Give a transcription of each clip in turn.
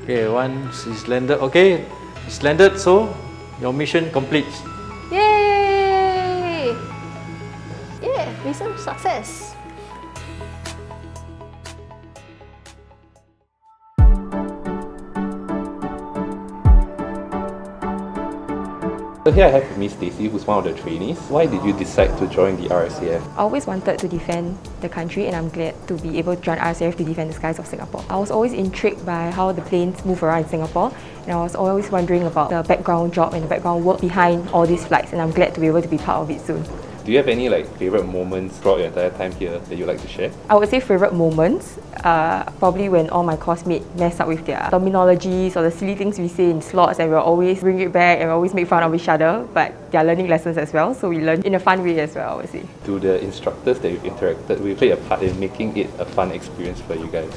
Okay, once it's landed. Okay, it's landed, so your mission completes. Yay! Yeah, mission success. So here I have with me Stacey, who's one of the trainees. Why did you decide to join the RSAF? I always wanted to defend the country, and I'm glad to be able to join RSAF to defend the skies of Singapore. I was always intrigued by how the planes move around in Singapore, and I was always wondering about the background job and the background work behind all these flights, and I'm glad to be able to be part of it soon. Do you have any favourite moments throughout your entire time here that you'd like to share? I would say favourite moments, probably when all my course mates mess up with their terminologies or the silly things we say in slots, and we'll always bring it back and we'll always make fun of each other, but they're learning lessons as well, so we learn in a fun way as well, I would say. Do the instructors that you've interacted with play a part in making it a fun experience for you guys?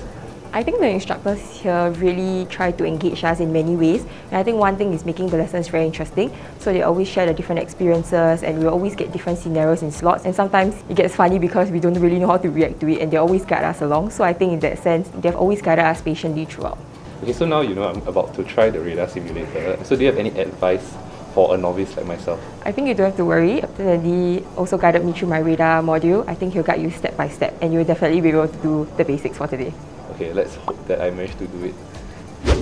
I think the instructors here really try to engage us in many ways, and I think one thing is making the lessons very interesting. So they always share the different experiences, and we always get different scenarios in slots, and sometimes it gets funny because we don't really know how to react to it, and they always guide us along. So I think in that sense, they've always guided us patiently throughout. Okay, so now I'm about to try the radar simulator. So do you have any advice for a novice like myself? I think you don't have to worry. Captain Andy also guided me through my radar module. I think he'll guide you step by step, and you'll definitely be able to do the basics for today. Okay, let's hope that I manage to do it.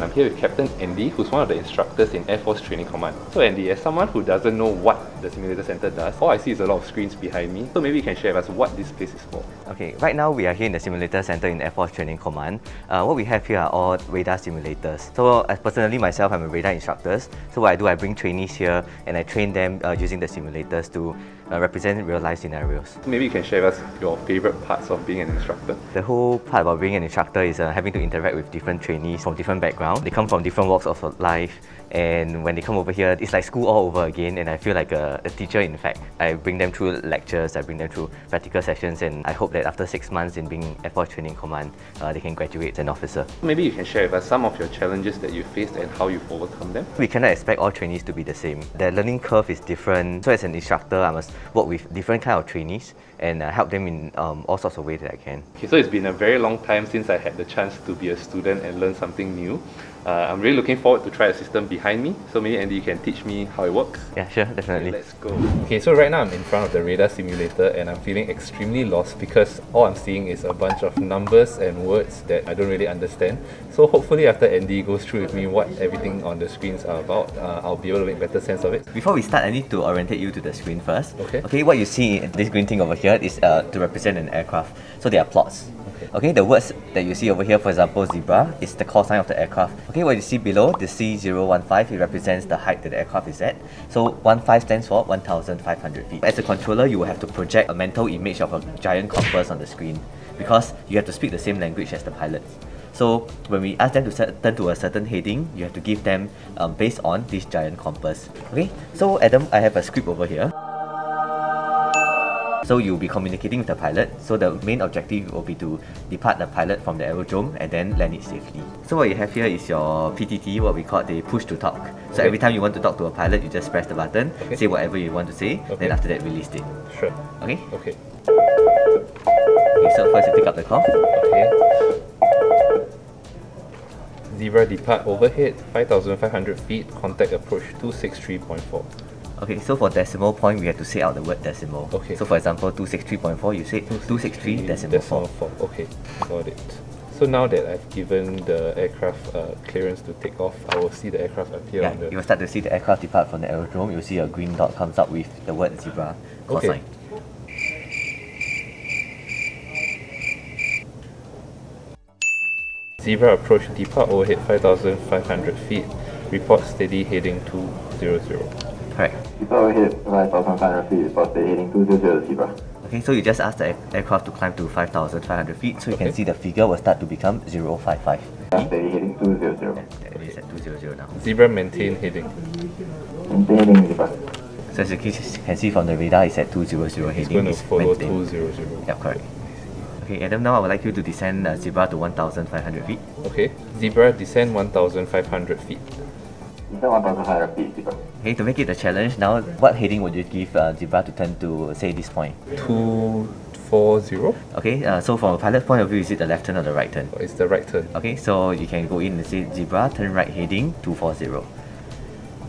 I'm here with Captain Andy, who's one of the instructors in Air Force Training Command. So Andy, as someone who doesn't know what the Simulator Center does, all I see is a lot of screens behind me. So maybe you can share with us what this place is for. Okay, right now we are here in the Simulator Center in Air Force Training Command. What we have here are all radar simulators. So personally myself, I'm a radar instructor. So what I do, I bring trainees here and I train them using the simulators to represent real life scenarios. Maybe you can share with us your favourite parts of being an instructor. The whole part about being an instructor is having to interact with different trainees from different backgrounds. They come from different walks of life, and when they come over here, it's like school all over again, and I feel like a teacher in fact. I bring them through lectures, I bring them through practical sessions, and I hope that after 6 months in being Air Force Training Command, they can graduate as an officer. Maybe you can share with us some of your challenges that you faced and how you've overcome them. We cannot expect all trainees to be the same. The learning curve is different, so as an instructor, I must work with different kind of trainees and help them in all sorts of ways that I can. Okay, so it's been a very long time since I had the chance to be a student and learn something new. I'm really looking forward to try the system behind me. So maybe Andy, you can teach me how it works. Yeah, sure, definitely. Okay, let's go. Okay, so right now I'm in front of the radar simulator and I'm feeling extremely lost because all I'm seeing is a bunch of numbers and words that I don't really understand. So hopefully after Andy goes through with me what everything on the screens are about, I'll be able to make better sense of it. Before we start, I need to orientate you to the screen first. Okay. Okay, what you see in this green thing over here is to represent an aircraft. So they are plots. Okay, the words that you see over here, for example, zebra, is the call sign of the aircraft. Okay, what you see below, the C015, it represents the height that the aircraft is at. So 15 stands for 1,500 feet. As a controller, you will have to project a mental image of a giant compass on the screen because you have to speak the same language as the pilots. So when we ask them to turn to a certain heading, you have to give them based on this giant compass. Okay, so Adam, I have a script over here. So you'll be communicating with the pilot. So the main objective will be to depart the pilot from the aerodrome and then land it safely. So what you have here is your PTT, what we call the push to talk. So every time you want to talk to a pilot, you just press the button, say whatever you want to say, then after that release it. Sure. Okay? Okay. Okay, so first you pick up the call. Okay. Zebra depart overhead 5,500 feet, contact approach 263.4. Okay, so for decimal point, we have to say out the word decimal. Okay. So for example, 263.4, you say 263.4. Okay, got it. So now that I've given the aircraft clearance to take off, I will see the aircraft appear on the... You will start to see the aircraft depart from the aerodrome. You'll see a green dot comes up with the word zebra call sign. Zebra approach, depart overhead 5,500 feet, report steady heading 200. Correct. Depart overhead 5,500 feet, report steady heading 200 Zebra. Okay, so you just ask the aircraft to climb to 5,500 feet, so you can see the figure will start to become 055. Steady heading 200. That is at 200 now. Zebra maintain heading. Maintain heading Zebra. So as you can see from the radar, it's at 200 heading. It's going to follow maintained. 200. Yep, correct. Okay, Adam, now I would like you to descend Zebra to 1,500 feet. Okay, Zebra descend 1,500 feet. Descend 1,500 feet, Zebra. Okay, to make it a challenge, now what heading would you give Zebra to turn to, say, this point? 2 240. Okay, so from a pilot point of view, is it the left turn or the right turn? It's the right turn. Okay, so you can go in and say zebra, turn right heading 240.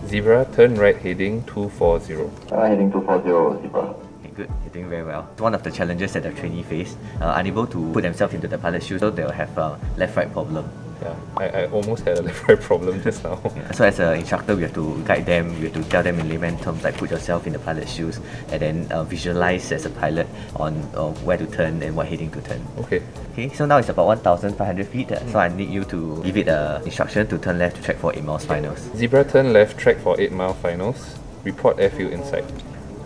Zebra, turn right heading 240. Heading 240, zebra. Okay, good, you're doing very well. One of the challenges that the trainee face, unable to put themselves into the pilot's shoes, so they'll have a left-right problem. Yeah, I almost had a left-right problem just now. Yeah, so as an instructor, we have to guide them, we have to tell them in layman terms like put yourself in the pilot's shoes and then visualize as a pilot on where to turn and what heading to turn. Okay. Okay, so now it's about 1,500 feet, so I need you to give it an instruction to turn left to track for 8 miles finals. Zebra, turn left, track for 8 mile finals. Report airfield inside.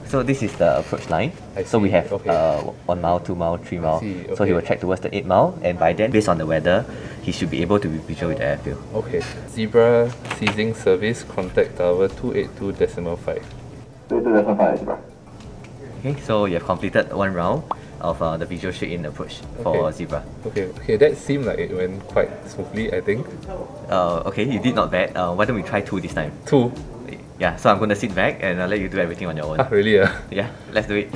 So this is the approach line. So we have 1 mile, 2 mile, 3 mile. Okay. So he will track towards the 8 mile, and by then, based on the weather, he should be able to be visual with the airfield. Okay. Zebra, ceasing service, contact tower 282.5. 282.5, zebra. Okay, so you have completed 1 round of the visual straight-in approach for zebra. Okay, that seemed like it went quite smoothly, I think. Okay, you did not bad. Why don't we try 2 this time? 2. Yeah, so I'm going to sit back and I'll let you do everything on your own. Ah, really? Yeah, let's do it.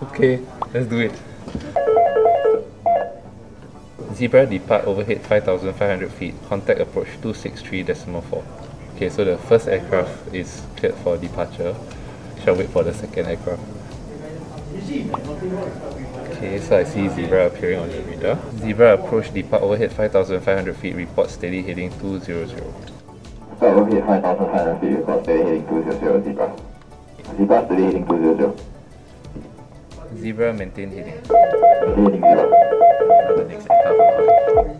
Okay, let's do it. Zebra, depart overhead 5,500 feet, contact approach 263.4. Okay, so the first aircraft is cleared for departure. Shall wait for the second aircraft. Okay, so I see Zebra appearing on the radar. Zebra, approach, depart overhead 5,500 feet, report steady heading 200. So overhead 5,500 feet, report steady heading 200, zebra. Zebra, steady heading 200. Zebra, maintain heading. Heading zebra. Now the next aircraft.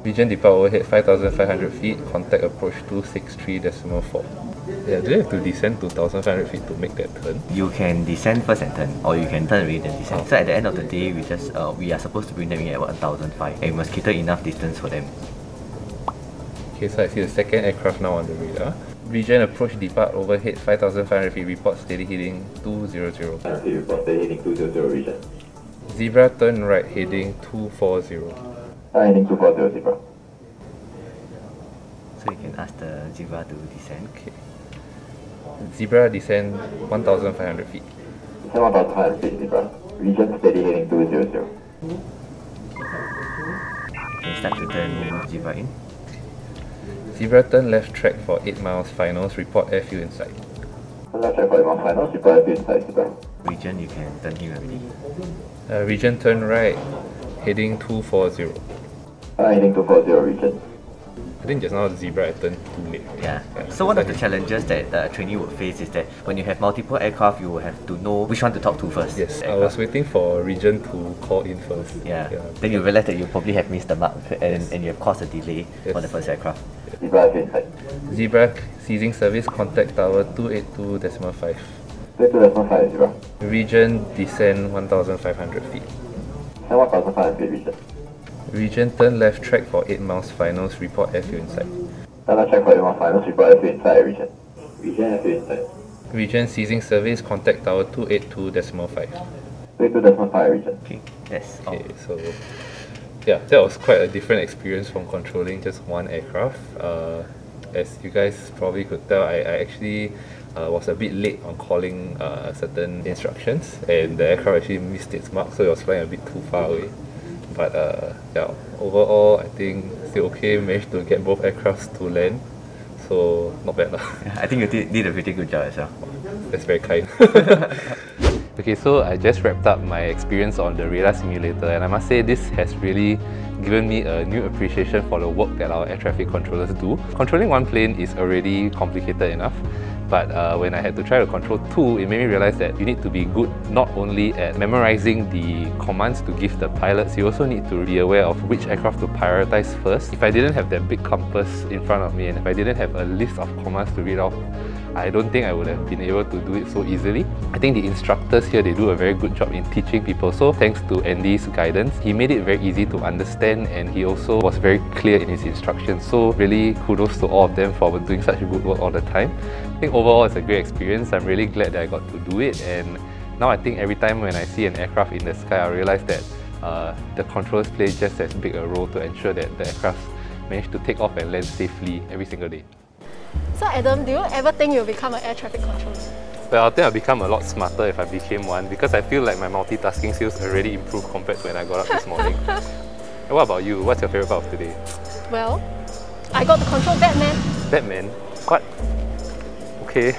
Region, depart overhead 5,500 feet, contact approach 263.4. Yeah, do you have to descend 2,500 feet to make that turn? You can descend first and turn, or you can turn away then descend. So at the end of the day, we are supposed to bring them in at 1,005, and we must cater enough distance for them. Okay, so I see the second aircraft now on the radar. Region, approach, depart overhead 5,500 feet, report steady heading 200. Report steady heading 200, region. Zebra, turn right heading 240. Heading 240, zebra. So you can ask the zebra to descend. Okay. Zebra, descend 1,500 feet. Descend 1,500 feet, zebra. Region, steady heading 200. And start to turn zebra in. Zebra, turn left track for 8 miles finals, report airfield inside. Left track for 8 miles finals, report airfield inside, zebra. Region, you can turn him already. Region, turn right heading 240. Heading 240, region. I think just now the Zebra I turned too late. Yeah. So one of the challenges that a trainee would face is that when you have multiple aircraft, you will have to know which one to talk to first. Yes, I was waiting for Region to call in first. Yeah. Then you realize that you probably have missed the mark and you have caused a delay for the first aircraft. Zebra inside. Zebra, ceasing service, contact tower 282.5. 282.5, zebra. Region, descend 1,500 feet. And 1,500 feet, region. Region, turn left track for 8 miles finals, report airfield inside. Turn left track for 8 miles finals, report airfield inside, region. Region, airfield inside. Region, ceasing service, contact tower 282.5. 282.5, region. Okay, that's all. Okay, so yeah, that was quite a different experience from controlling just one aircraft. As you guys probably could tell, I actually was a bit late on calling certain instructions, and the aircraft actually missed its mark, so it was flying a bit too far away. But yeah, overall I think still okay, managed to get both aircrafts to land, so not bad. I think you did a pretty good job as well. That's very kind. Okay, so I just wrapped up my experience on the radar simulator, and I must say this has really given me a new appreciation for the work that our air traffic controllers do. Controlling one plane is already complicated enough, but when I had to try to control two, it made me realize that you need to be good not only at memorizing the commands to give the pilots, you also need to be aware of which aircraft to prioritize first. If I didn't have that big compass in front of me, and if I didn't have a list of commands to read off, I don't think I would have been able to do it so easily. I think the instructors here, they do a very good job in teaching people. So thanks to Andy's guidance, he made it very easy to understand, and he also was very clear in his instructions. So really kudos to all of them for doing such good work all the time. I think overall it's a great experience. I'm really glad that I got to do it, and now I think every time when I see an aircraft in the sky, I realize that the controllers play just as big a role to ensure that the aircraft manage to take off and land safely every single day. So Adam, do you ever think you'll become an air traffic controller? Well, I think I'll become a lot smarter if I became one, because I feel like my multitasking skills already improved compared to when I got up this morning. And what about you? What's your favourite part of today? Well, I got to control Batman. Batman? What? Okay.